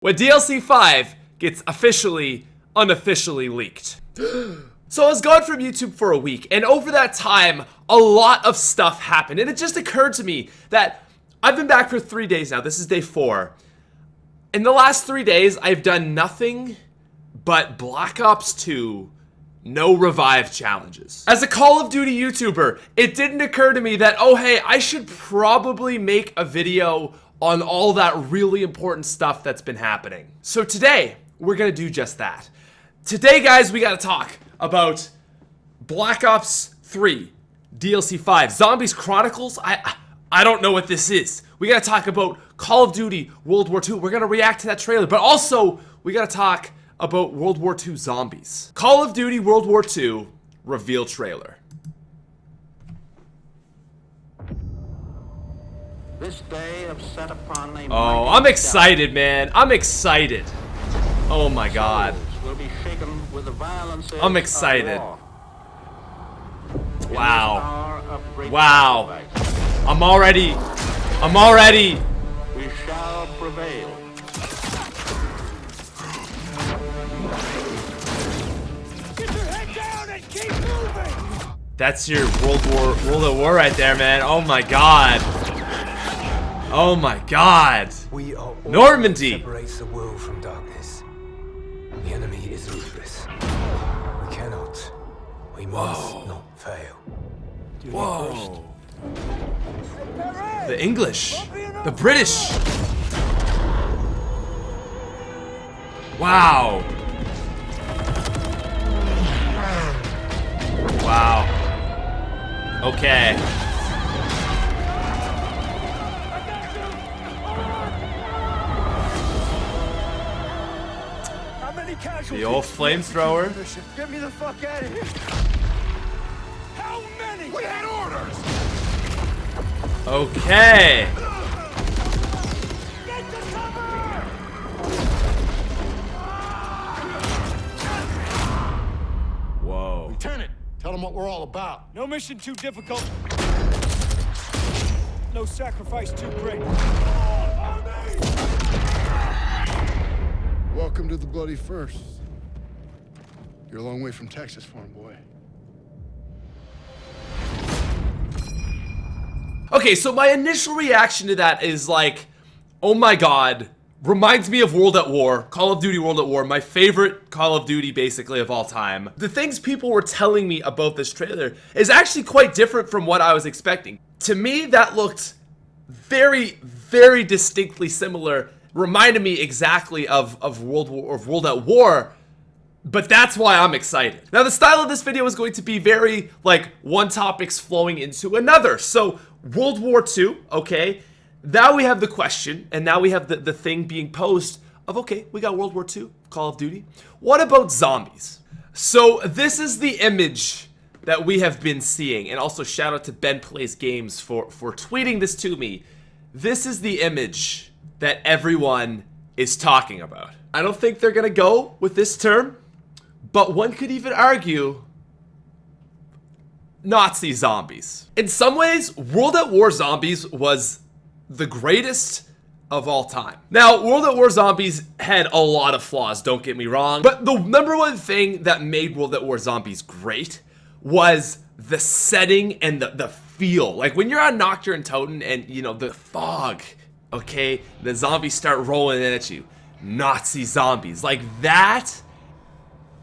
when DLC 5 gets unofficially leaked. So I was gone from YouTube for a week, and over that time, a lot of stuff happened. And it just occurred to me that I've been back for 3 days now. This is day 4. In the last 3 days, I've done nothing but Black Ops 2 no revive challenges. As a Call of Duty YouTuber, it didn't occur to me that, oh hey, I should probably make a video on all that really important stuff that's been happening. So today, we're gonna do just that. Today, guys, we gotta talk about Black Ops 3, DLC 5, Zombies Chronicles. I don't know what this is. We gotta talk about Call of Duty World War II. We're gonna react to that trailer, but also, we gotta talk about World War II zombies. Call of Duty World War II reveal trailer. This day have set upon a Oh, I'm excited, man. I'm excited. Oh my god. will be shaken with the violence I'm excited. of war. Wow. In this hour of great Wow. sacrifice, I'm already. we shall prevail. Get your head down and keep moving! That's your World at War right there, man. Oh my god. Oh my god. We are all Normandy. separates the world from darkness. The enemy is ruthless. We cannot. We must not fail. Whoa. The English. The British. Wow. Wow. Okay. How many casualties? The old flamethrower. Get me the fuck out of here! How many? We had orders! Okay. Get to cover! Whoa. Lieutenant, tell them what we're all about. No mission too difficult. No sacrifice too great. Welcome to the Bloody First. You're a long way from Texas, farm boy. Okay, so my initial reaction to that is like, oh my god, reminds me of World at War, Call of Duty World at War, my favorite Call of Duty basically of all time. The things people were telling me about this trailer is actually quite different from what I was expecting. To me, that looked very, very distinctly similar, reminded me exactly of World at War. But that's why I'm excited. Now, the style of this video is going to be very, like, one topic's flowing into another. So, World War II, okay? Now we have the question, and now we have the thing being posed of, okay, we got World War II, Call of Duty. What about zombies? So, this is the image that we have been seeing. And also, shout out to Ben Plays Games for tweeting this to me. This is the image that everyone is talking about. I don't think they're gonna go with this term. But one could even argue Nazi zombies. In some ways, World at War zombies was the greatest of all time. Now, World at War zombies had a lot of flaws, don't get me wrong. But the number one thing that made World at War zombies great was the setting and the feel. Like when you're on Nocturne Toten and, you know, the fog, okay, the zombies start rolling in at you. Nazi zombies. Like that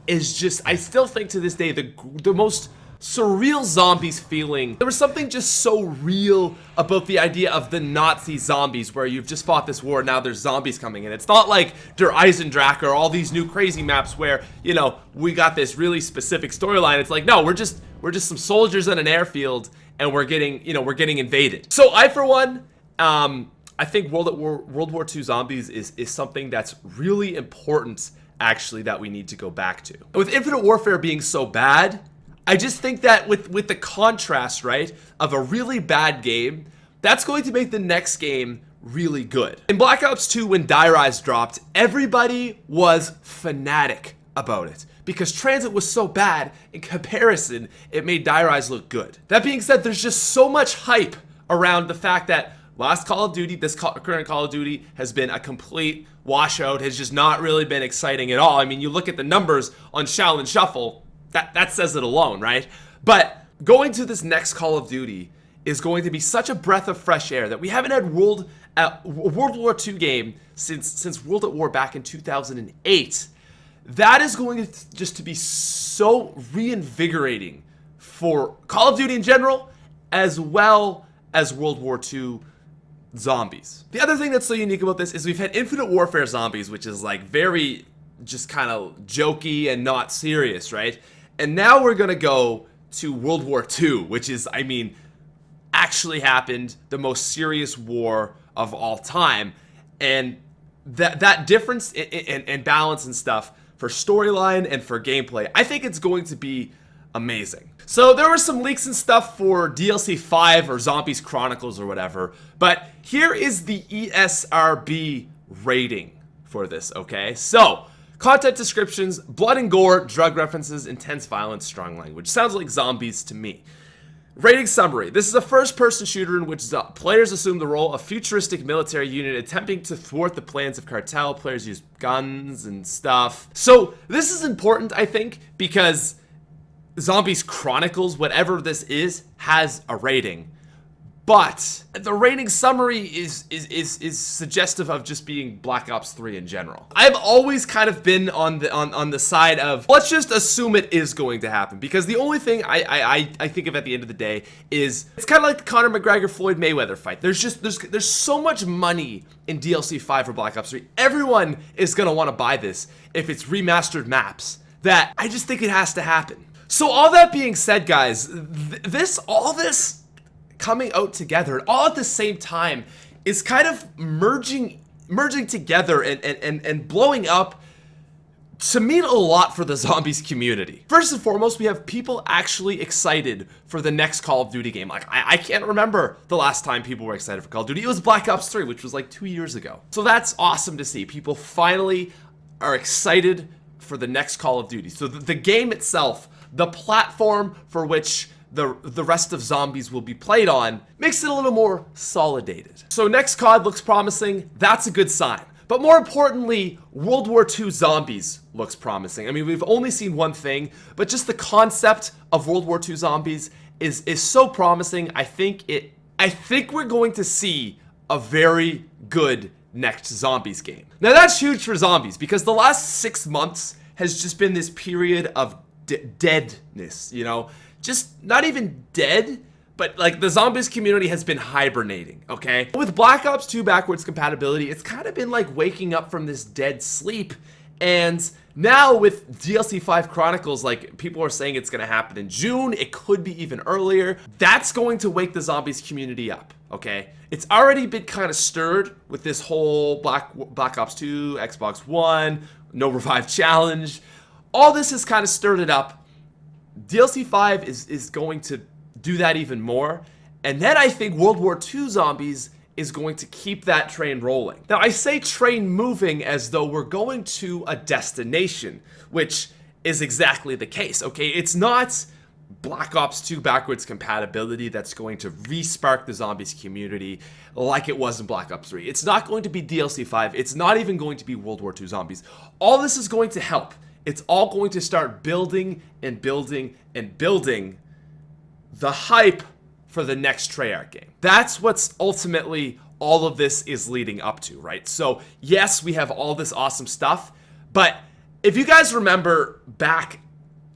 is just, I still think to this day, the most surreal zombies feeling. There was something just so real about the idea of the Nazi zombies where you've just fought this war, now there's zombies coming in. It's not like Der Eisendrache or all these new crazy maps where, you know, we got this really specific storyline. It's like, no, we're just some soldiers in an airfield and we're getting invaded. So I, for one, I think World War II zombies is something that's really important actually that we need to go back to. With Infinite Warfare being so bad, I just think that with the contrast, right, of a really bad game, that's going to make the next game really good. In Black Ops 2, when Die Rise dropped, everybody was fanatic about it because Transit was so bad. In comparison, it made Die Rise look good. That being said, there's just so much hype around the fact that Last Call of Duty, current Call of Duty has been a complete washout, has just not really been exciting at all. I mean, you look at the numbers on Shaolin Shuffle, that says it alone, right? But going to this next Call of Duty is going to be such a breath of fresh air that we haven't had World War II game since World at War back in 2008. That is going to just to be so reinvigorating for Call of Duty in general, as well as World War II zombies. The other thing that's so unique about this is we've had Infinite Warfare zombies, which is like very just kind of jokey and not serious, right? And now we're gonna go to World War II, which is, I mean, actually happened, the most serious war of all time. And that difference in balance and stuff for storyline and for gameplay, I think it's going to be amazing. So there were some leaks and stuff for DLC 5 or Zombies Chronicles or whatever, but here is the ESRB rating for this, okay? So, content descriptions, blood and gore, drug references, intense violence, strong language. Sounds like zombies to me. Rating summary. This is a first-person shooter in which players assume the role of futuristic military unit attempting to thwart the plans of cartel. Players use guns and stuff. So this is important, I think, because Zombies Chronicles, whatever this is, has a rating. But the rating summary is suggestive of just being Black Ops 3 in general. I've always kind of been on the side of let's just assume it is going to happen, because the only thing I think of at the end of the day is it's kind of like the Conor McGregor Floyd Mayweather fight. There's so much money in DLC 5 for Black Ops 3. Everyone is gonna want to buy this if it's remastered maps. That I just think it has to happen. So all that being said, guys, all this coming out together all at the same time is kind of merging together and blowing up to mean a lot for the zombies community. First and foremost, we have people actually excited for the next Call of Duty game. Like, I can't remember the last time people were excited for Call of Duty. It was Black Ops 3, which was like 2 years ago. So that's awesome to see. People finally are excited for the next Call of Duty. So the game itself, the platform for which the rest of zombies will be played on, makes it a little more solidated. So next COD looks promising. That's a good sign. But more importantly, World War II zombies looks promising. I mean, we've only seen one thing, but just the concept of World War II zombies is so promising. I think we're going to see a very good next zombies game. Now that's huge for zombies, because the last 6 months has just been this period of deadness, you know? Just not even dead, but like the zombies community has been hibernating, okay? With Black Ops 2 backwards compatibility, it's kind of been like waking up from this dead sleep. And now with DLC 5 Chronicles, like people are saying it's gonna happen in June, it could be even earlier. That's going to wake the zombies community up, okay? It's already been kind of stirred with this whole Black Ops 2, Xbox One, no revive challenge. All this has kind of stirred it up. DLC 5 is going to do that even more. And then I think World War II zombies is going to keep that train rolling. Now, I say train moving as though we're going to a destination, which is exactly the case, okay? It's not Black Ops 2 backwards compatibility that's going to re-spark the zombies community like it was in Black Ops 3. It's not going to be DLC 5. It's not even going to be World War II zombies. All this is going to help. It's all going to start building and building and building the hype for the next Treyarch game. That's what's ultimately all of this is leading up to, right? So yes, we have all this awesome stuff, but if you guys remember back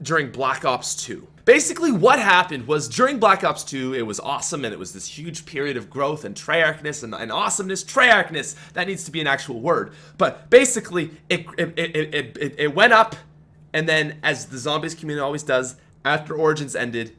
during Black Ops 2, basically what happened was during Black Ops 2, it was awesome and it was this huge period of growth and Treyarchness and awesomeness. Treyarchness, that needs to be an actual word. But basically, it went up, and then as the zombies community always does, after Origins ended,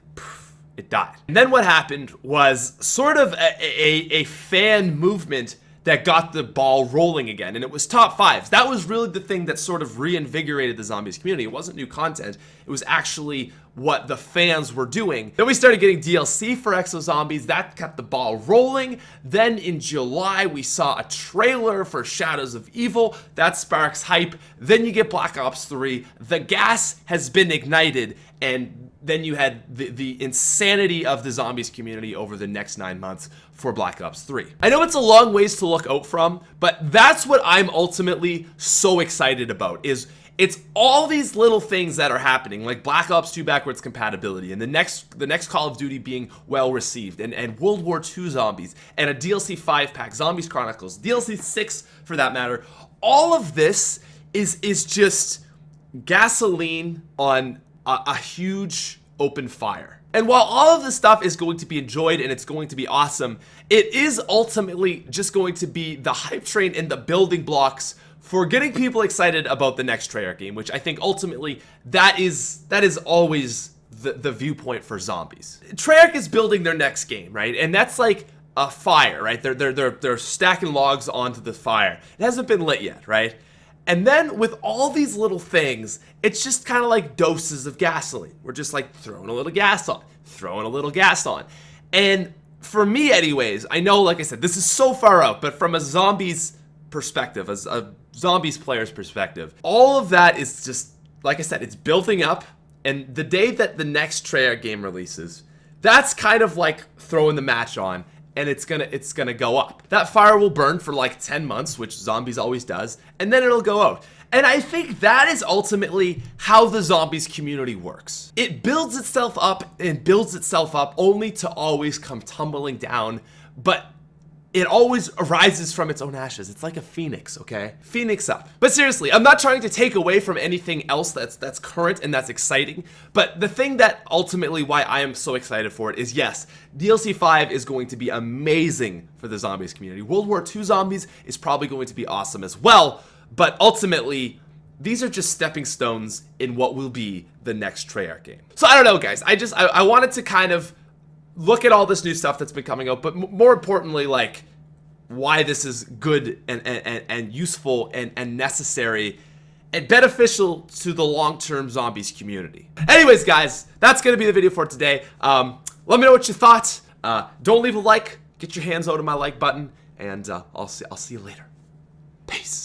it died. And then what happened was sort of a fan movement that got the ball rolling again, and it was top fives. That was really the thing that sort of reinvigorated the zombies community. It wasn't new content, it was actually what the fans were doing. Then we started getting DLC for Exo Zombies, that kept the ball rolling. Then in July, we saw a trailer for Shadows of Evil, that sparks hype. Then you get Black Ops 3, the gas has been ignited, and then you had the insanity of the zombies community over the next 9 months for Black Ops 3. I know it's a long ways to look out from, but that's what I'm ultimately so excited about, is it's all these little things that are happening, like Black Ops 2 backwards compatibility, and the next Call of Duty being well received, and World War II zombies, and a DLC 5-pack, Zombies Chronicles, DLC 6 for that matter. All of this is just gasoline on a huge open fire. And while all of this stuff is going to be enjoyed and it's going to be awesome, it is ultimately just going to be the hype train and the building blocks for getting people excited about the next Treyarch game, which I think ultimately that is always the viewpoint for zombies. Treyarch is building their next game, right? And that's like a fire, right? They're stacking logs onto the fire. It hasn't been lit yet, right? And then with all these little things, it's just kind of like doses of gasoline. We're just like throwing a little gas on, throwing a little gas on. And for me anyways, I know, like I said, this is so far out, but from a zombies perspective, as a zombies player's perspective, all of that is just, like I said, it's building up. And the day that the next Treyarch game releases, that's kind of like throwing the match on, and it's gonna go up. That fire will burn for like 10 months, which zombies always does, and then it'll go out. And I think that is ultimately how the zombies community works. It builds itself up and builds itself up only to always come tumbling down, but it always arises from its own ashes. It's like a phoenix, okay? Phoenix up. But seriously, I'm not trying to take away from anything else that's current and that's exciting, but the thing that ultimately why I am so excited for it is, yes, DLC 5 is going to be amazing for the zombies community. World War II zombies is probably going to be awesome as well, but ultimately, these are just stepping stones in what will be the next Treyarch game. So I don't know, guys. I wanted to kind of look at all this new stuff that's been coming out, but more importantly, like, why this is good and useful and necessary and beneficial to the long-term zombies community. Anyways, guys, that's gonna be the video for today. Let me know what you thought. Don't leave a like. Get your hands out of my like button, and I'll see you later. Peace.